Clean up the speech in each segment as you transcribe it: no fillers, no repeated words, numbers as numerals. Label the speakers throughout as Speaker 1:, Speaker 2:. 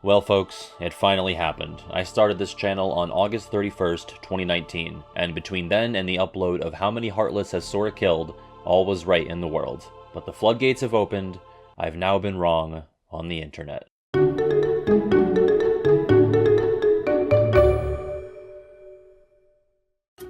Speaker 1: Well folks, it finally happened. I started this channel on August 31st, 2019, and between then and the upload of how many Heartless has Sora killed, all was right in the world. But the floodgates have opened. I've now been wrong on the internet.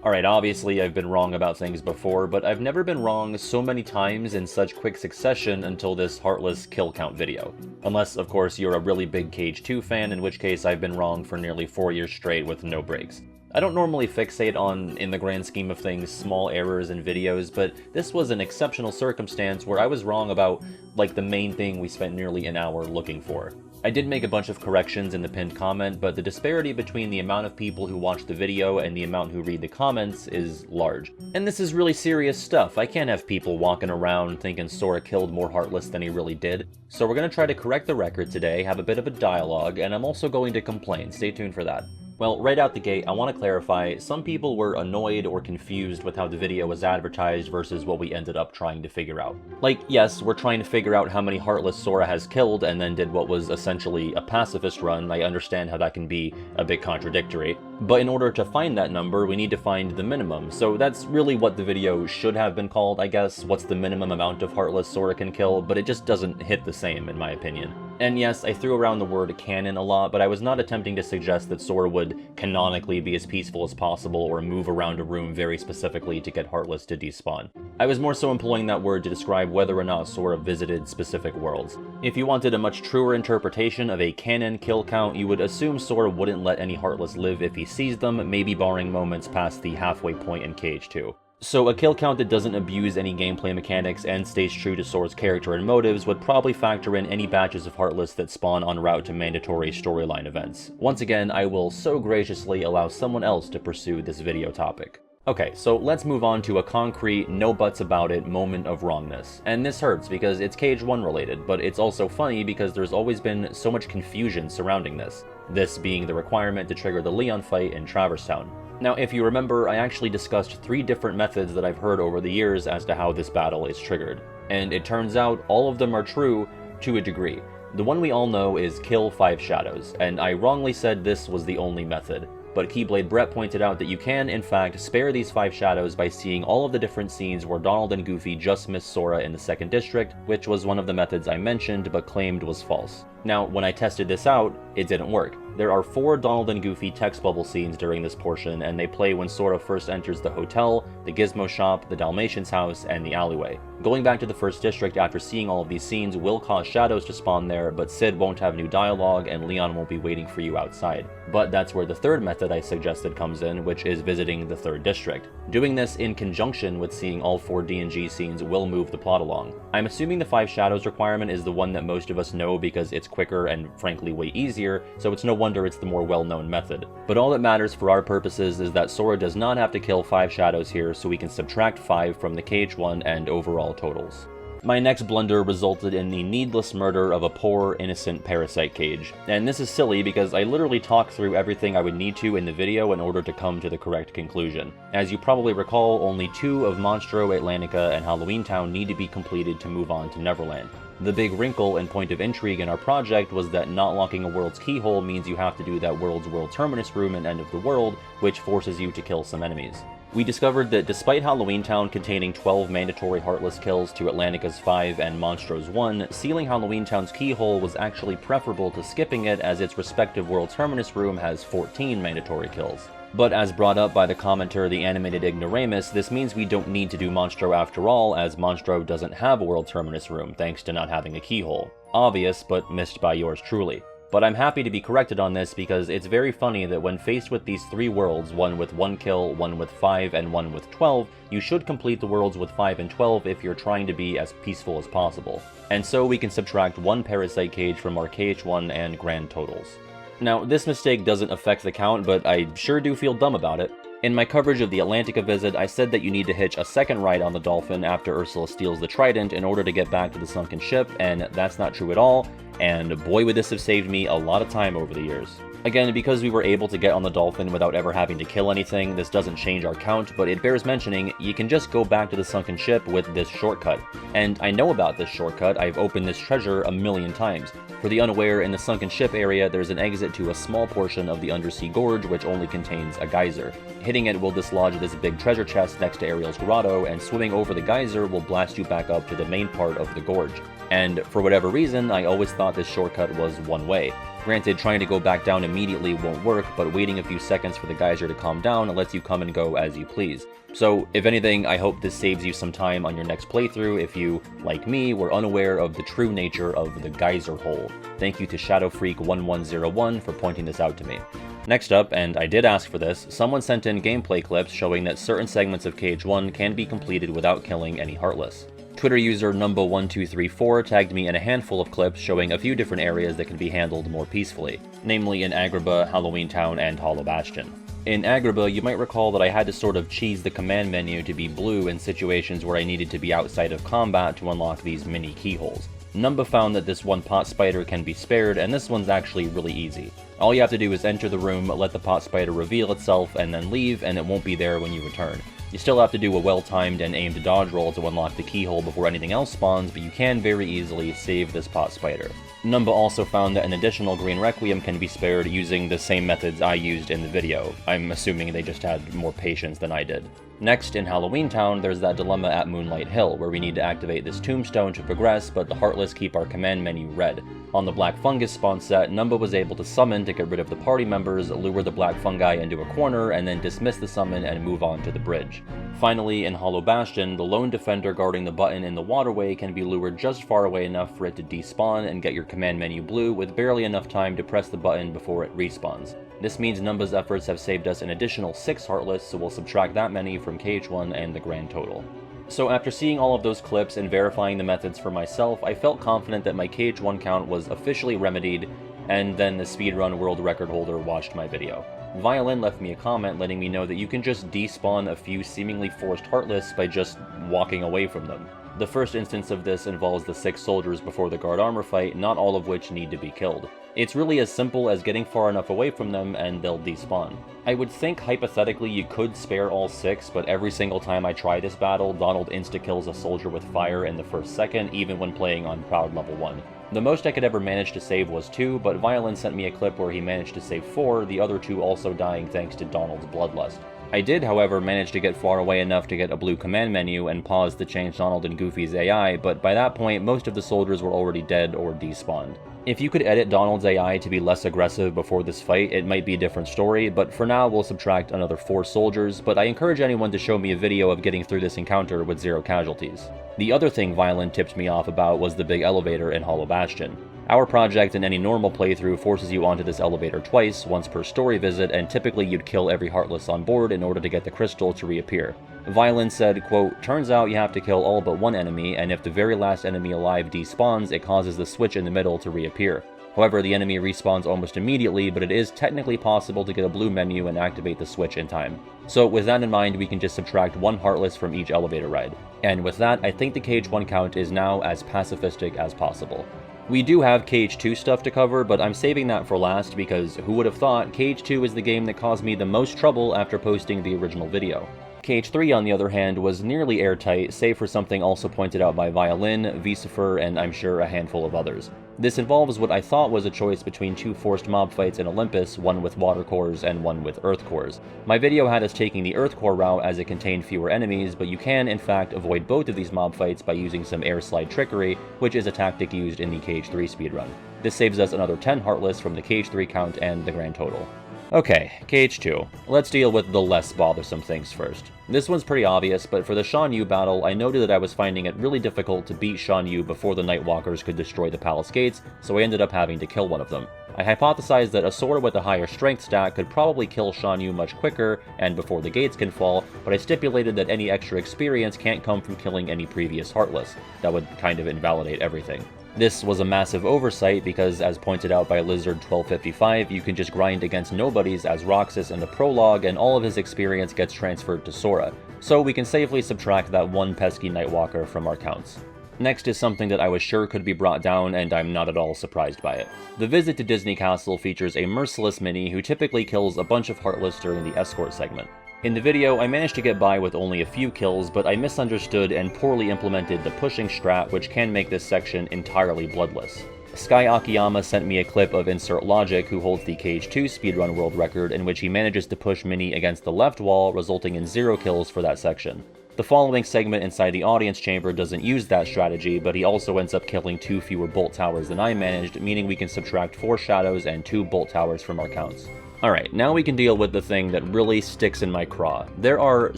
Speaker 1: Alright, obviously I've been wrong about things before, but I've never been wrong so many times in such quick succession until this Heartless kill count video. Unless, of course, you're a really big Cage 2 fan, in which case I've been wrong for nearly 4 years straight with no breaks. I don't normally fixate on, in the grand scheme of things, small errors in videos, but this was an exceptional circumstance where I was wrong about, like, the main thing we spent nearly an hour looking for. I did make a bunch of corrections in the pinned comment, but the disparity between the amount of people who watch the video and the amount who read the comments is large. And this is really serious stuff. I can't have people walking around thinking Sora killed more Heartless than he really did. So we're going to try to correct the record today, have a bit of a dialogue, and I'm also going to complain. Stay tuned for that. Well, right out the gate, I want to clarify, some people were annoyed or confused with how the video was advertised versus what we ended up trying to figure out. Like, yes, we're trying to figure out how many Heartless Sora has killed and then did what was essentially a pacifist run. I understand how that can be a bit contradictory. But in order to find that number, we need to find the minimum. So that's really what the video should have been called, I guess. What's the minimum amount of Heartless Sora can kill? But it just doesn't hit the same, in my opinion. And yes, I threw around the word canon a lot, but I was not attempting to suggest that Sora would canonically be as peaceful as possible or move around a room very specifically to get Heartless to despawn. I was more so employing that word to describe whether or not Sora visited specific worlds. If you wanted a much truer interpretation of a canon kill count, you would assume Sora wouldn't let any Heartless live if he sees them, maybe barring moments past the halfway point in Cage 2. So a kill count that doesn't abuse any gameplay mechanics and stays true to Sora's character and motives would probably factor in any batches of Heartless that spawn en route to mandatory storyline events. Once again, I will so graciously allow someone else to pursue this video topic. Okay, so let's move on to a concrete, no buts about it moment of wrongness. And this hurts because it's Cage 1 related, but it's also funny because there's always been so much confusion surrounding this. This being the requirement to trigger the Leon fight in Traverse Town. Now, if you remember, I actually discussed 3 different methods that I've heard over the years as to how this battle is triggered. And it turns out all of them are true to a degree. The one we all know is kill 5 shadows, and I wrongly said this was the only method. But Keyblade Brett pointed out that you can, in fact, spare these 5 shadows by seeing all of the different scenes where Donald and Goofy just missed Sora in the 2nd district, which was one of the methods I mentioned but claimed was false. Now, when I tested this out, it didn't work. There are 4 Donald and Goofy text bubble scenes during this portion, and they play when Sora first enters the hotel, the Gizmo shop, the Dalmatian's house, and the alleyway. Going back to the 1st district after seeing all of these scenes will cause shadows to spawn there, but Sid won't have new dialogue and Leon won't be waiting for you outside. But that's where the 3rd method I suggested comes in, which is visiting the 3rd district. Doing this in conjunction with seeing all 4 D&G scenes will move the plot along. I'm assuming the 5 shadows requirement is the one that most of us know because it's quicker and frankly way easier, so it's no wonder it's the more well-known method. But all that matters for our purposes is that Sora does not have to kill 5 shadows here, so we can subtract 5 from the Cage 1 and overall totals. My next blunder resulted in the needless murder of a poor, innocent parasite cage. And this is silly because I literally talked through everything I would need to in the video in order to come to the correct conclusion. As you probably recall, only 2 of Monstro, Atlantica, and Halloween Town need to be completed to move on to Neverland. The big wrinkle and point of intrigue in our project was that not locking a world's keyhole means you have to do that world's world terminus room in End of the World, which forces you to kill some enemies. We discovered that despite Halloween Town containing 12 mandatory Heartless kills to Atlantica's 5 and Monstro's 1, sealing Halloween Town's keyhole was actually preferable to skipping it as its respective world terminus room has 14 mandatory kills. But as brought up by the commenter The Animated Ignoramus, this means we don't need to do Monstro after all, as Monstro doesn't have a world terminus room thanks to not having a keyhole. Obvious, but missed by yours truly. But I'm happy to be corrected on this because it's very funny that when faced with these 3 worlds, one with 1 kill, one with 5, and one with 12, you should complete the worlds with 5 and 12 if you're trying to be as peaceful as possible. And so we can subtract 1 parasite cage from our KH1 and grand totals. Now, this mistake doesn't affect the count, but I sure do feel dumb about it. In my coverage of the Atlantica visit, I said that you need to hitch a 2nd ride on the Dolphin after Ursula steals the trident in order to get back to the sunken ship, and that's not true at all, and boy would this have saved me a lot of time over the years. Again, because we were able to get on the Dolphin without ever having to kill anything, this doesn't change our count, but it bears mentioning, you can just go back to the sunken ship with this shortcut. And I know about this shortcut, I've opened this treasure a million times. For the unaware, in the sunken ship area, there's an exit to a small portion of the undersea gorge which only contains a geyser. Hitting it will dislodge this big treasure chest next to Ariel's grotto, and swimming over the geyser will blast you back up to the main part of the gorge. And for whatever reason, I always thought this shortcut was one way. Granted, trying to go back down immediately won't work, but waiting a few seconds for the geyser to calm down lets you come and go as you please. So, if anything, I hope this saves you some time on your next playthrough if you, like me, were unaware of the true nature of the geyser hole. Thank you to ShadowFreak1101 for pointing this out to me. Next up, and I did ask for this, someone sent in gameplay clips showing that certain segments of Cage 1 can be completed without killing any Heartless. Twitter user Numba1234 tagged me in a handful of clips showing a few different areas that can be handled more peacefully, namely in Agrabah, Halloween Town, and Hollow Bastion. In Agrabah, you might recall that I had to sort of cheese the command menu to be blue in situations where I needed to be outside of combat to unlock these mini keyholes. Numba found that this one pot spider can be spared, and this one's actually really easy. All you have to do is enter the room, let the pot spider reveal itself, and then leave, and it won't be there when you return. You still have to do a well-timed and aimed dodge roll to unlock the keyhole before anything else spawns, but you can very easily save this pot spider. Numba also found that an additional green requiem can be spared using the same methods I used in the video. I'm assuming they just had more patience than I did. Next, in Halloween Town, there's that dilemma at Moonlight Hill, where we need to activate this tombstone to progress, but the Heartless keep our command menu red. On the Black Fungus spawn set, Numba was able to summon to get rid of the party members, lure the Black Fungi into a corner, and then dismiss the summon and move on to the bridge. Finally, in Hollow Bastion, the lone defender guarding the button in the waterway can be lured just far away enough for it to despawn and get your command menu blue with barely enough time to press the button before it respawns. This means Numba's efforts have saved us an additional 6 Heartless, so we'll subtract that many from Cage 1 and the grand total. So after seeing all of those clips and verifying the methods for myself, I felt confident that my Cage 1 count was officially remedied, and then the speedrun world record holder watched my video. Violin left me a comment letting me know that you can just despawn a few seemingly forced Heartless by just walking away from them. The first instance of this involves the 6 soldiers before the guard armor fight, not all of which need to be killed. It's really as simple as getting far enough away from them and they'll despawn. I would think hypothetically you could spare all 6, but every single time I try this battle, Donald insta-kills a soldier with fire in the first second, even when playing on Proud Level 1. The most I could ever manage to save was 2, but Violin sent me a clip where he managed to save 4, the other 2 also dying thanks to Donald's bloodlust. I did, however, manage to get far away enough to get a blue command menu and pause to change Donald and Goofy's AI, but by that point most of the soldiers were already dead or despawned. If you could edit Donald's AI to be less aggressive before this fight, it might be a different story, but for now we'll subtract another 4 soldiers, but I encourage anyone to show me a video of getting through this encounter with 0 casualties. The other thing Violin tipped me off about was the big elevator in Hollow Bastion. Our project in any normal playthrough forces you onto this elevator twice, once per story visit, and typically you'd kill every Heartless on board in order to get the crystal to reappear. Violin said, quote, "Turns out you have to kill all but one enemy, and if the very last enemy alive despawns, it causes the switch in the middle to reappear. However, the enemy respawns almost immediately, but it is technically possible to get a blue menu and activate the switch in time. So with that in mind, we can just subtract 1 Heartless from each elevator ride. And with that, I think the Cage 1 count is now as pacifistic as possible. We do have Cage 2 stuff to cover, but I'm saving that for last because who would have thought Cage 2 is the game that caused me the most trouble after posting the original video. Cage 3, on the other hand, was nearly airtight, save for something also pointed out by Violin, Vicifer, and I'm sure a handful of others. This involves what I thought was a choice between 2 forced mob fights in Olympus, one with water cores and one with earth cores. My video had us taking the earth core route as it contained fewer enemies, but you can in fact avoid both of these mob fights by using some air slide trickery, which is a tactic used in the Cage 3 speedrun. This saves us another 10 Heartless from the Cage 3 count and the grand total. Okay, Cage 2. Let's deal with the less bothersome things first. This one's pretty obvious, but for the Shan Yu battle, I noted that I was finding it really difficult to beat Shan Yu before the Nightwalkers could destroy the palace gates, so I ended up having to kill one of them. I hypothesized that a Sora with a higher strength stat could probably kill Shan Yu much quicker and before the gates can fall, but I stipulated that any extra experience can't come from killing any previous Heartless. That would kind of invalidate everything. This was a massive oversight because, as pointed out by Lizard1255, you can just grind against nobodies as Roxas in the prologue and all of his experience gets transferred to Sora, so we can safely subtract that one pesky Nightwalker from our counts. Next is something that I was sure could be brought down, and I'm not at all surprised by it. The visit to Disney Castle features a merciless mini who typically kills a bunch of Heartless during the escort segment. In the video, I managed to get by with only a few kills, but I misunderstood and poorly implemented the pushing strat, which can make this section entirely bloodless. Sky Akiyama sent me a clip of Insert Logic, who holds the Cage 2 speedrun world record, in which he manages to push Mini against the left wall, resulting in 0 kills for that section. The following segment inside the audience chamber doesn't use that strategy, but he also ends up killing 2 fewer bolt towers than I managed, meaning we can subtract 4 shadows and 2 bolt towers from our counts. Alright, now we can deal with the thing that really sticks in my craw. There are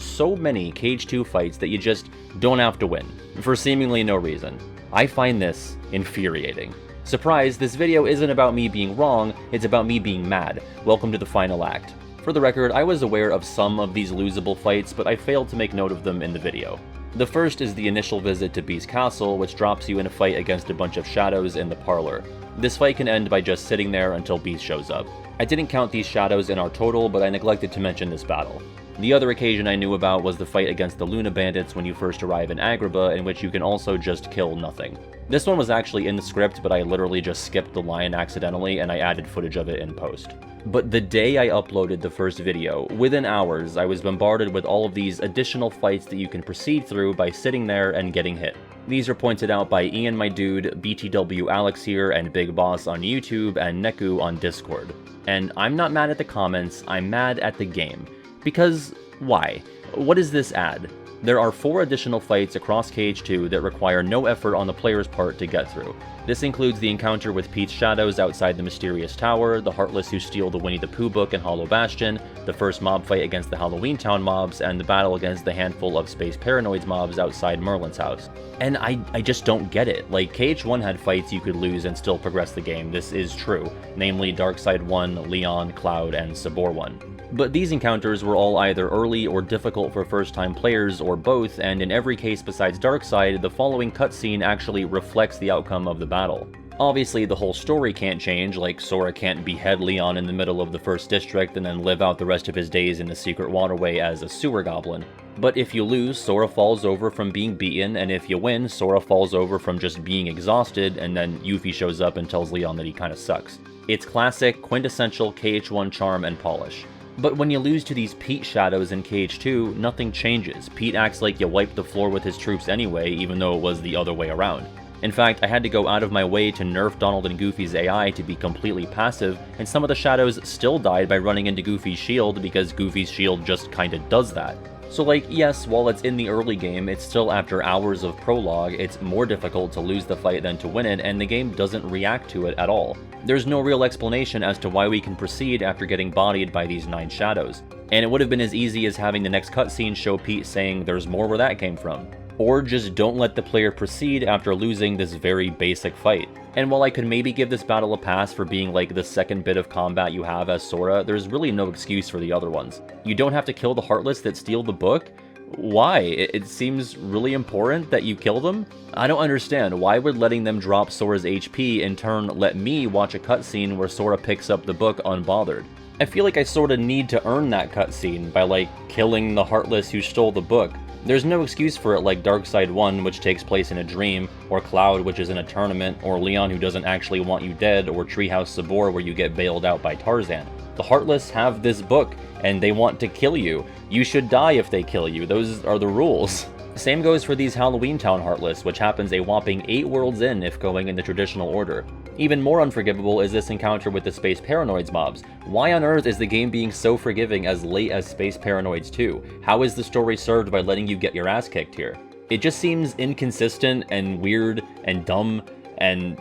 Speaker 1: so many Cage 2 fights that you just don't have to win, for seemingly no reason. I find this infuriating. Surprise, this video isn't about me being wrong, it's about me being mad. Welcome to the final act. For the record, I was aware of some of these losable fights, but I failed to make note of them in the video. The first is the initial visit to Beast Castle, which drops you in a fight against a bunch of shadows in the parlor. This fight can end by just sitting there until Beast shows up. I didn't count these shadows in our total, but I neglected to mention this battle. The other occasion I knew about was the fight against the Luna Bandits when you first arrive in Agrabah, in which you can also just kill nothing. This one was actually in the script, but I literally just skipped the line accidentally and I added footage of it in post. But the day I uploaded the first video, within hours, I was bombarded with all of these additional fights that you can proceed through by sitting there and getting hit. These are pointed out by Ian My Dude, BTW Alex here, and Big Boss on YouTube, and Neku on Discord. And I'm not mad at the comments, I'm mad at the game. Because, why? What does this add? There are 4 additional fights across Cage 2 that require no effort on the player's part to get through. This includes the encounter with Pete's shadows outside the Mysterious Tower, the Heartless who steal the Winnie the Pooh book in Hollow Bastion, the first mob fight against the Halloween Town mobs, and the battle against the handful of Space Paranoids mobs outside Merlin's house. And I just don't get it. Like, Cage 1 had fights you could lose and still progress the game, this is true, namely Darkseid 1, Leon, Cloud, and Sabor 1. But these encounters were all either early or difficult for first-time players, or both, and in every case besides Darkseid, the following cutscene actually reflects the outcome of the battle. Obviously, the whole story can't change, like Sora can't behead Leon in the middle of the first district and then live out the rest of his days in the secret waterway as a sewer goblin. But if you lose, Sora falls over from being beaten, and if you win, Sora falls over from just being exhausted, and then Yuffie shows up and tells Leon that he kinda sucks. It's classic, quintessential KH1 charm and polish. But when you lose to these Pete shadows in Cage 2, nothing changes. Pete acts like you wiped the floor with his troops anyway, even though it was the other way around. In fact, I had to go out of my way to nerf Donald and Goofy's AI to be completely passive, and some of the shadows still died by running into Goofy's shield because Goofy's shield just kinda does that. So like, yes, while it's in the early game, it's still after hours of prologue, it's more difficult to lose the fight than to win it, and the game doesn't react to it at all. There's no real explanation as to why we can proceed after getting bodied by these 9 shadows. And it would have been as easy as having the next cutscene show Pete saying there's more where that came from. Or just don't let the player proceed after losing this very basic fight. And while I could maybe give this battle a pass for being like the second bit of combat you have as Sora, there's really no excuse for the other ones. You don't have to kill the Heartless that steal the book? Why? It seems really important that you kill them? I don't understand. Why would letting them drop Sora's HP in turn let me watch a cutscene where Sora picks up the book unbothered? I feel like I sorta need to earn that cutscene by like killing the Heartless who stole the book. There's no excuse for it like Darkseid 1, which takes place in a dream, or Cloud, which is in a tournament, or Leon who doesn't actually want you dead, or Treehouse Sabor where you get bailed out by Tarzan. The Heartless have this book, and they want to kill you. You should die if they kill you, those are the rules. Same goes for these Halloween Town Heartless, which happens a whopping 8 worlds in if going in the traditional order. Even more unforgivable is this encounter with the Space Paranoids mobs. Why on earth is the game being so forgiving as late as Space Paranoids 2? How is the story served by letting you get your ass kicked here? It just seems inconsistent and weird and dumb, and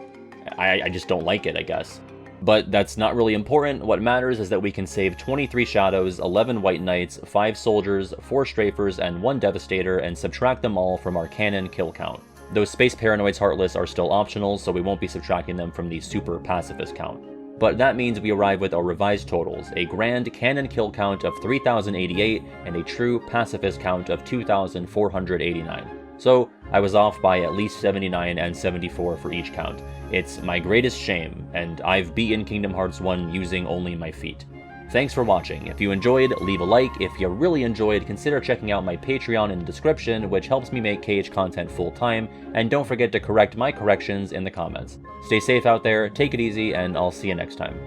Speaker 1: I just don't like it, I guess. But that's not really important. What matters is that we can save 23 Shadows, 11 White Knights, 5 Soldiers, 4 Strafers, and 1 Devastator, and subtract them all from our canon kill count. Those Space Paranoids Heartless are still optional, so we won't be subtracting them from the super pacifist count. But that means we arrive with our revised totals, a grand canon kill count of 3,088, and a true pacifist count of 2,489. So, I was off by at least 79 and 74 for each count. It's my greatest shame, and I've beaten Kingdom Hearts 1 using only my feet. Thanks for watching. If you enjoyed, leave a like. If you really enjoyed, consider checking out my Patreon in the description, which helps me make Cage content full-time, and don't forget to correct my corrections in the comments. Stay safe out there, take it easy, and I'll see you next time.